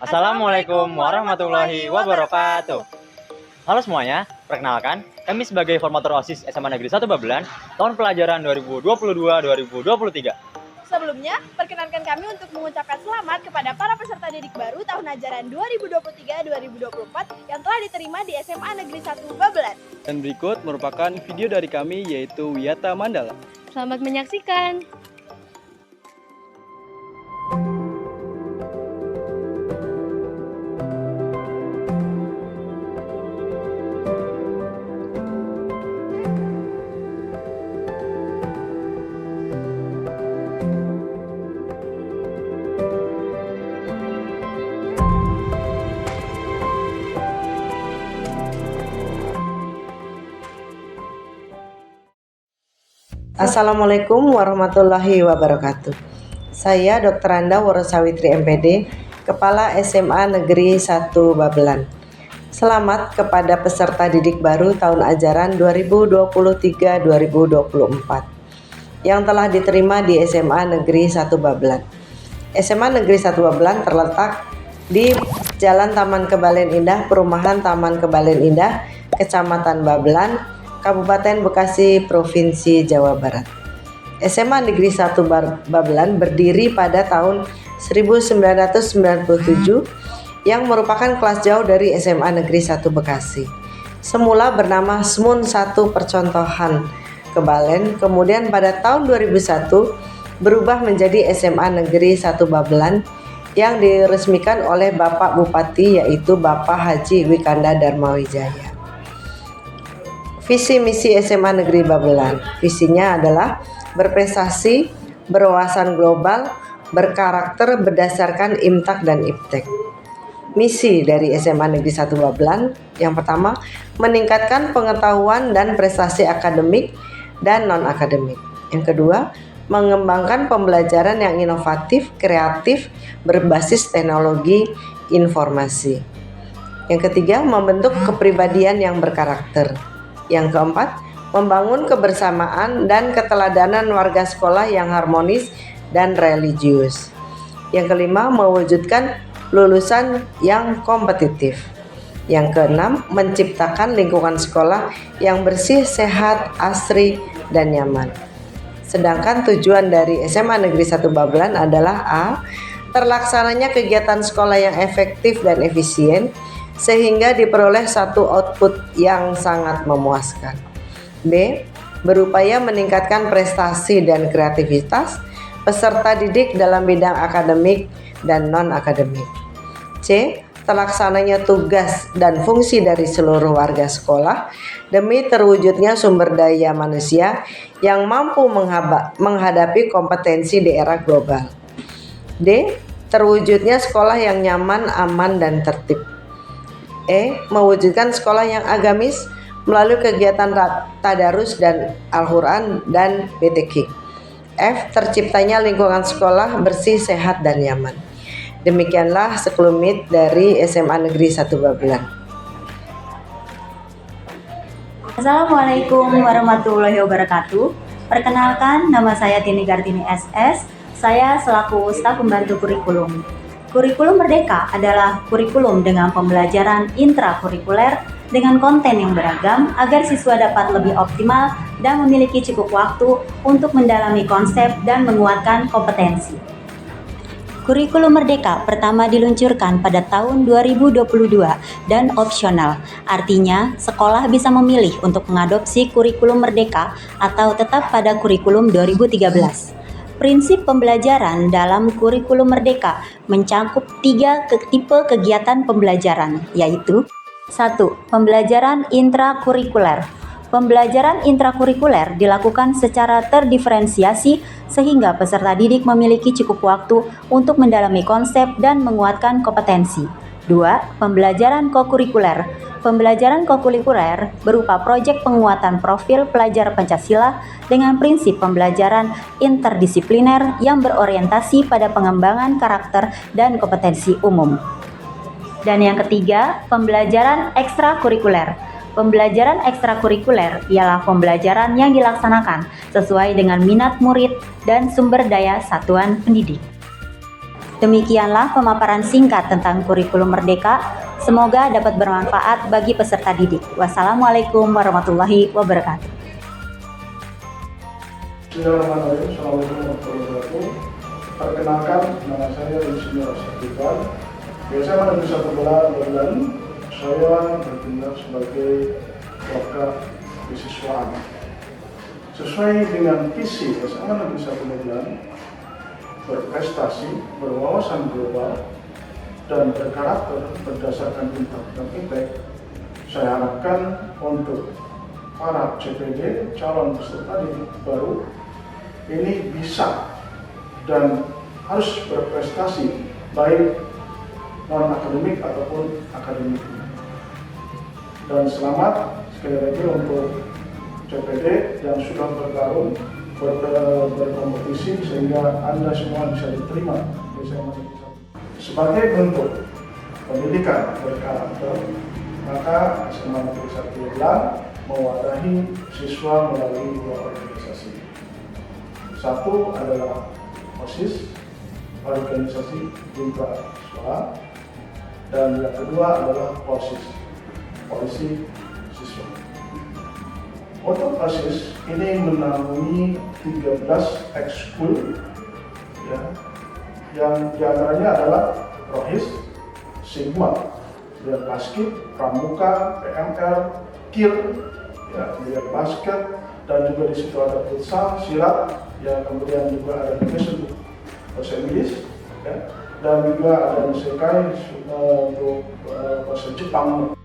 Assalamualaikum warahmatullahi wabarakatuh. Halo semuanya, perkenalkan, kami sebagai formatur OSIS SMA Negeri 1 Babelan, tahun pelajaran 2022-2023. Sebelumnya, perkenankan kami untuk mengucapkan selamat kepada para peserta didik baru tahun ajaran 2023-2024 yang telah diterima di SMA Negeri 1 Babelan. Dan berikut merupakan video dari kami yaitu Wiyata Mandala. Selamat menyaksikan. Assalamualaikum warahmatullahi wabarakatuh. Saya Dr. Anda Worosawitri MPD, Kepala SMA Negeri 1 Babelan. Selamat kepada peserta didik baru tahun ajaran 2023-2024 yang telah diterima di SMA Negeri 1 Babelan. SMA Negeri 1 Babelan terletak di Jalan Taman Kebalen Indah, Perumahan Taman Kebalen Indah, Kecamatan Babelan, Kabupaten Bekasi, Provinsi Jawa Barat. SMA Negeri 1 Babelan berdiri pada tahun 1997 yang merupakan kelas jauh dari SMA Negeri 1 Bekasi. Semula bernama SMUN 1 Percontohan Kebalen, kemudian pada tahun 2001 berubah menjadi SMA Negeri 1 Babelan yang diresmikan oleh Bapak Bupati yaitu Bapak Haji Wikanda Darmawijaya. Visi misi SMA Negeri Babelan. Visinya adalah berprestasi, berwawasan global, berkarakter berdasarkan IMTAK dan IPTEK. Misi dari SMA Negeri 1 Babelan yang pertama, meningkatkan pengetahuan dan prestasi akademik dan non-akademik. Yang kedua, mengembangkan pembelajaran yang inovatif, kreatif, berbasis teknologi informasi. Yang ketiga, membentuk kepribadian yang berkarakter. Yang keempat, membangun kebersamaan dan keteladanan warga sekolah yang harmonis dan religius. Yang kelima, mewujudkan lulusan yang kompetitif. Yang keenam, menciptakan lingkungan sekolah yang bersih, sehat, asri, dan nyaman. Sedangkan tujuan dari SMA Negeri 1 Babelan adalah A. Terlaksananya kegiatan sekolah yang efektif dan efisien sehingga diperoleh satu output yang sangat memuaskan. B. Berupaya meningkatkan prestasi dan kreativitas peserta didik dalam bidang akademik dan non-akademik. C. Terlaksananya tugas dan fungsi dari seluruh warga sekolah demi terwujudnya sumber daya manusia yang mampu menghadapi kompetensi di era global. D. Terwujudnya sekolah yang nyaman, aman, dan tertib. E. Mewujudkan sekolah yang agamis melalui kegiatan tadarus dan Al-Quran dan PTQ. F. Terciptanya lingkungan sekolah bersih, sehat, dan nyaman. Demikianlah sekelumit dari SMA Negeri 1 Babelan. Assalamualaikum warahmatullahi wabarakatuh. Perkenalkan, nama saya Tini Gartini SS. Saya selaku staf pembantu kurikulum. Kurikulum Merdeka adalah kurikulum dengan pembelajaran intrakurikuler dengan konten yang beragam agar siswa dapat lebih optimal dan memiliki cukup waktu untuk mendalami konsep dan menguatkan kompetensi. Kurikulum Merdeka pertama diluncurkan pada tahun 2022 dan opsional. Artinya, sekolah bisa memilih untuk mengadopsi kurikulum Merdeka atau tetap pada kurikulum 2013. Prinsip pembelajaran dalam kurikulum Merdeka mencakup 3 tipe kegiatan pembelajaran, yaitu 1. Pembelajaran intrakurikuler. Pembelajaran intrakurikuler dilakukan secara terdiferensiasi sehingga peserta didik memiliki cukup waktu untuk mendalami konsep dan menguatkan kompetensi. 2. Pembelajaran kokurikuler. Pembelajaran kokurikuler berupa proyek penguatan profil pelajar Pancasila dengan prinsip pembelajaran interdisipliner yang berorientasi pada pengembangan karakter dan kompetensi umum. Dan yang ketiga, pembelajaran ekstrakurikuler. Pembelajaran ekstrakurikuler ialah pembelajaran yang dilaksanakan sesuai dengan minat murid dan sumber daya satuan pendidik. Demikianlah pemaparan singkat tentang kurikulum merdeka. Semoga dapat bermanfaat bagi peserta didik. Wassalamualaikum warahmatullahi wabarakatuh. Bismillahirrahmanirrahim. Assalamualaikum warahmatullahi wabarakatuh. Perkenalkan, nama saya Insinyur Asadikan. Biasa pada bisa berbulan, saya bertindak sebagai wakil kesiswaan. Sesuai dengan visi SMA Negeri 1 Magelang, berprestasi, berwawasan global, dan berkarakter berdasarkan impact dan impact, saya harapkan untuk para CPD, calon peserta didik baru, ini bisa dan harus berprestasi, baik non-akademik ataupun akademik. Dan selamat sekali lagi untuk CPD yang sudah bertarung, berkompetisi, sehingga Anda semua bisa diterima di SMA Negeri 1. Sebagai bentuk pendidikan berkarakter, maka SMA Negeri 1 Magelang mewadahi siswa melalui dua organisasi. Satu adalah OSIS, organisasi intra sekolah, dan yang kedua adalah POSIS, polisi siswa. Untuk OSIS ini menaungi 13 ekskul, ya, yang diantaranya adalah Rohis, Sigma, kemudian Basket, Pramuka, PMR, KIR, ya, kemudian basket, dan juga di situ ada futsal, silat, ya, kemudian juga ada Indonesian bahasa Inggris, ya, dan juga ada Nisekai untuk bahasa Jepang.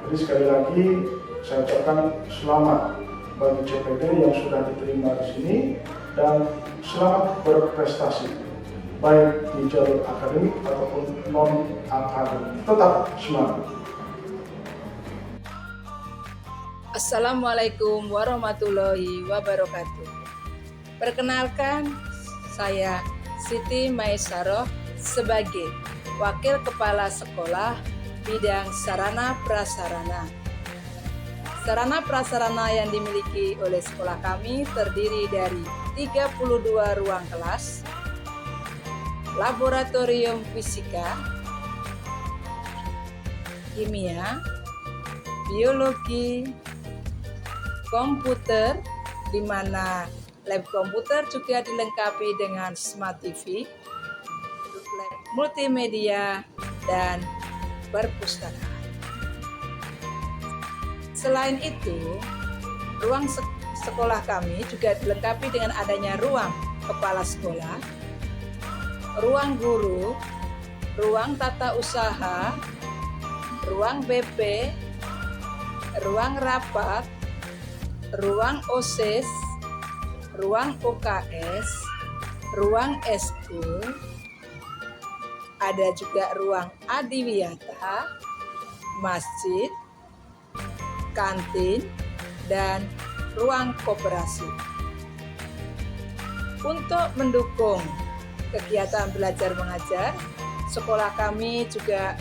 Jadi sekali lagi saya ucapkan selamat bagi CPD yang sudah diterima di sini dan selamat berprestasi baik di jalur akademik ataupun non akademik. Tetap semangat. Assalamualaikum warahmatullahi wabarakatuh. Perkenalkan, saya Siti Maisaroh sebagai Wakil Kepala Sekolah Bidang Sarana Prasarana. Sarana prasarana yang dimiliki oleh sekolah kami terdiri dari 32 ruang kelas, laboratorium fisika, kimia, biologi, komputer, di mana lab komputer juga dilengkapi dengan smart TV, lab multimedia, dan perpustakaan. Selain itu, ruang sekolah kami juga dilengkapi dengan adanya ruang kepala sekolah, ruang guru, ruang tata usaha, ruang BP, ruang rapat, ruang OSIS, ruang OKS, ruang eskul, ada juga ruang adiwiyata, masjid, kantin, dan ruang koperasi. Untuk mendukung kegiatan belajar mengajar, sekolah kami juga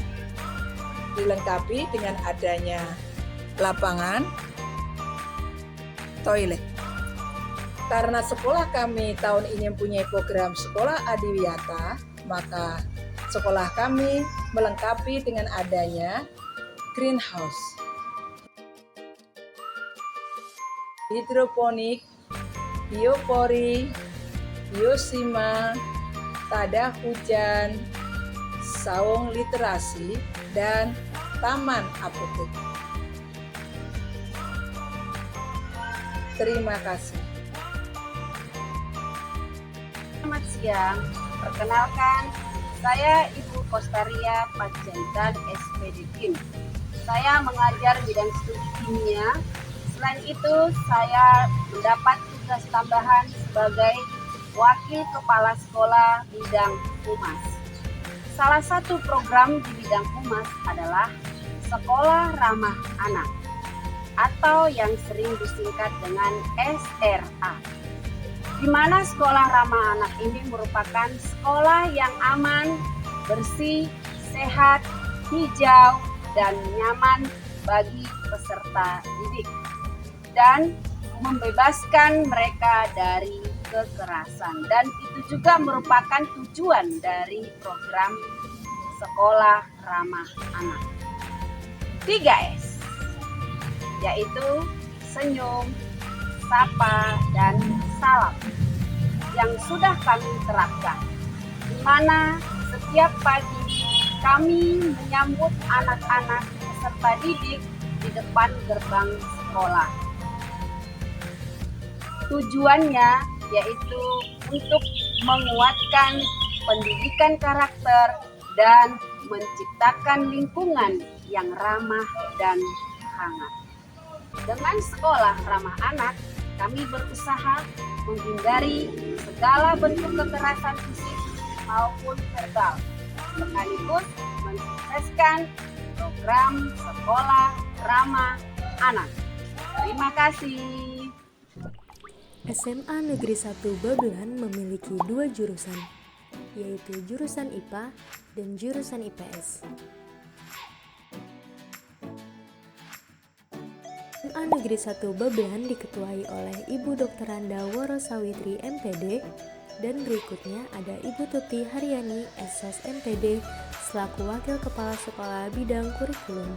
dilengkapi dengan adanya lapangan, toilet. Karena sekolah kami tahun ini mempunyai program sekolah adiwiyata, maka sekolah kami melengkapi dengan adanya greenhouse, hidroponik, biopori, biosima, tada hujan, saung literasi, dan taman apotek. Terima kasih. Selamat siang, perkenalkan saya Ibu Kostaria Panjaitan SPD Kim. Saya mengajar bidang studi kimia. Selain itu, saya mendapat tugas tambahan sebagai Wakil Kepala Sekolah bidang Humas. Salah satu program di bidang Humas adalah Sekolah Ramah Anak atau yang sering disingkat dengan SRA. Di mana sekolah ramah anak ini merupakan sekolah yang aman, bersih, sehat, hijau, dan nyaman bagi peserta didik, dan membebaskan mereka dari kekerasan. Dan itu juga merupakan tujuan dari program Sekolah Ramah Anak. 3S, yaitu senyum, sapa, dan salam yang sudah kami terapkan, di mana setiap pagi kami menyambut anak-anak peserta didik di depan gerbang sekolah. Tujuannya yaitu untuk menguatkan pendidikan karakter dan menciptakan lingkungan yang ramah dan hangat. Dengan sekolah ramah anak, kami berusaha menghindari segala bentuk kekerasan fisik maupun verbal, sekaligus mensukseskan program Sekolah Ramah Anak. Terima kasih. SMA Negeri 1 Babelan memiliki 2 jurusan, yaitu jurusan IPA dan jurusan IPS. SMA Negeri 1 Babelan diketuai oleh Ibu Dr. Randa Worosawitri MPD, dan berikutnya ada Ibu Tuti Haryani SOS MPD selaku Wakil Kepala Sekolah Bidang Kurikulum,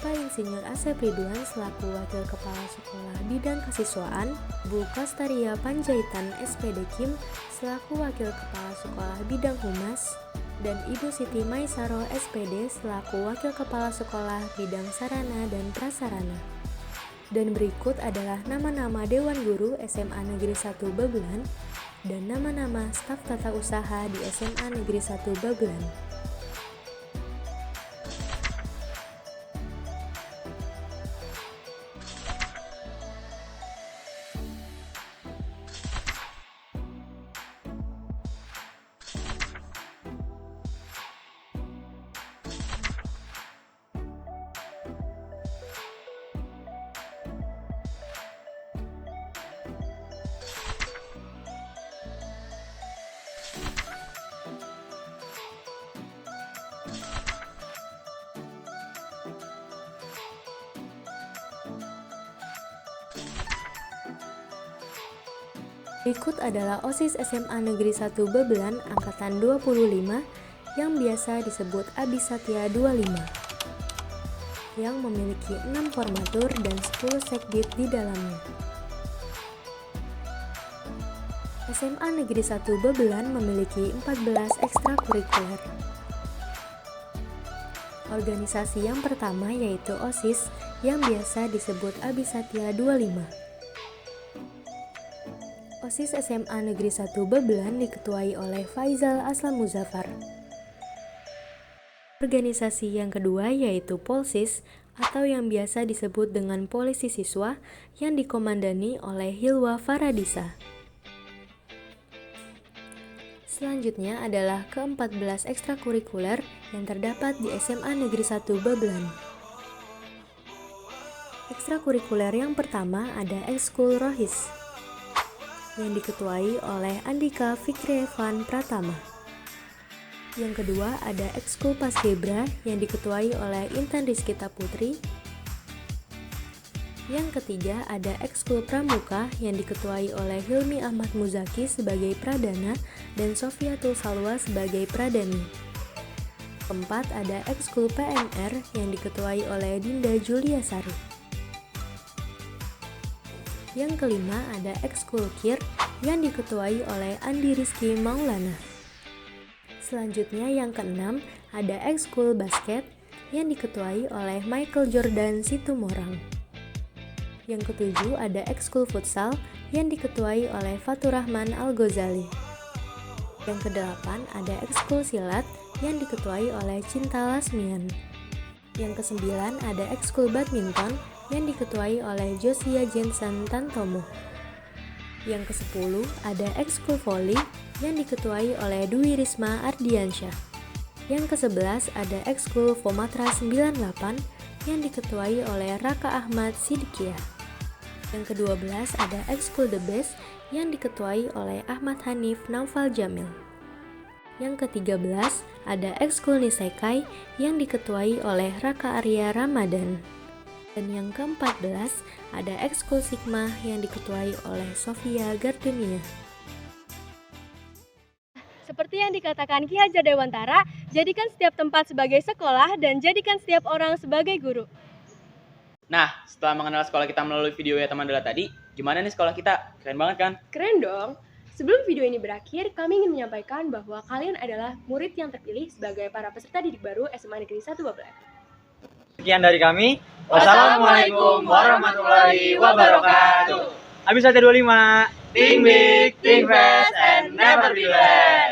Pak Insinyur Asep Ridwan selaku Wakil Kepala Sekolah Bidang Kesiswaan, Bu Kostaria Panjaitan SPD Kim selaku Wakil Kepala Sekolah Bidang Humas, dan Ibu Siti Maisaro SPD selaku Wakil Kepala Sekolah Bidang Sarana dan Prasarana. Dan berikut adalah nama-nama Dewan Guru SMA Negeri 1 Babelan dan nama-nama staf tata usaha di SMA Negeri 1 Babelan. Berikut adalah OSIS SMA Negeri 1 Babelan Angkatan 25 yang biasa disebut Abisatya 25, yang memiliki 6 formatur dan 10 sekdit di dalamnya. SMA Negeri 1 Babelan memiliki 14 ekstrakurikuler. Organisasi yang pertama yaitu OSIS yang biasa disebut Abisatya 25. OSIS SMA Negeri 1 Babelan diketuai oleh Faizal Aslam Muzaffar. Organisasi yang kedua yaitu Polsis atau yang biasa disebut dengan Polisi Siswa yang dikomandani oleh Hilwa Faradisa. Selanjutnya adalah ke-14 ekstrakurikuler yang terdapat di SMA Negeri 1 Babelan. Ekstrakurikuler yang pertama ada Ekskul Rohis yang diketuai oleh Andika Fikri Evan Pratama. Yang kedua ada Ekskul Paskibra yang diketuai oleh Intan Rizkita Putri. Yang ketiga ada Ekskul Pramuka yang diketuai oleh Hilmi Ahmad Muzaki sebagai Pradana dan Sofiatul Salwa sebagai Pradani. Keempat ada Ekskul PMR yang diketuai oleh Dinda Julia Sari. Yang kelima ada Ekskul Kir yang diketuai oleh Andi Rizky Maulana. Selanjutnya yang keenam ada Ekskul Basket yang diketuai oleh Michael Jordan Situmorang. Yang ketujuh ada Ekskul Futsal yang diketuai oleh Fatur Rahman Al-Ghazali. Yang kedelapan ada Ekskul Silat yang diketuai oleh Cinta Lasmian. Yang kesembilan ada Ekskul Badminton yang diketuai oleh Josia Jensen Tantomo. Yang ke-10 ada Ekskul Voli yang diketuai oleh Dwi Risma Ardiansyah. Yang ke-11 ada Ekskul Fomatra 98 yang diketuai oleh Raka Ahmad Sidkiah. Yang ke-12 ada Ekskul The Best yang diketuai oleh Ahmad Hanif Naufal Jamil. Yang ke-13 ada Ekskul Nisekai yang diketuai oleh Raka Arya Ramadan. Dan yang ke-14 ada Ekskul Sigma yang diketuai oleh Sofia Gardenia. Seperti yang dikatakan Ki Hajar Dewantara, jadikan setiap tempat sebagai sekolah dan jadikan setiap orang sebagai guru. Nah, setelah mengenal sekolah kita melalui video ya teman Dela tadi, gimana nih sekolah kita? Keren banget kan? Keren dong! Sebelum video ini berakhir, kami ingin menyampaikan bahwa kalian adalah murid yang terpilih sebagai para peserta didik baru SMA Negeri 1 Babelan. Sekian dari kami. Wassalamualaikum warahmatullahi wabarakatuh. Habis 125. Think big, think fast, and never be late.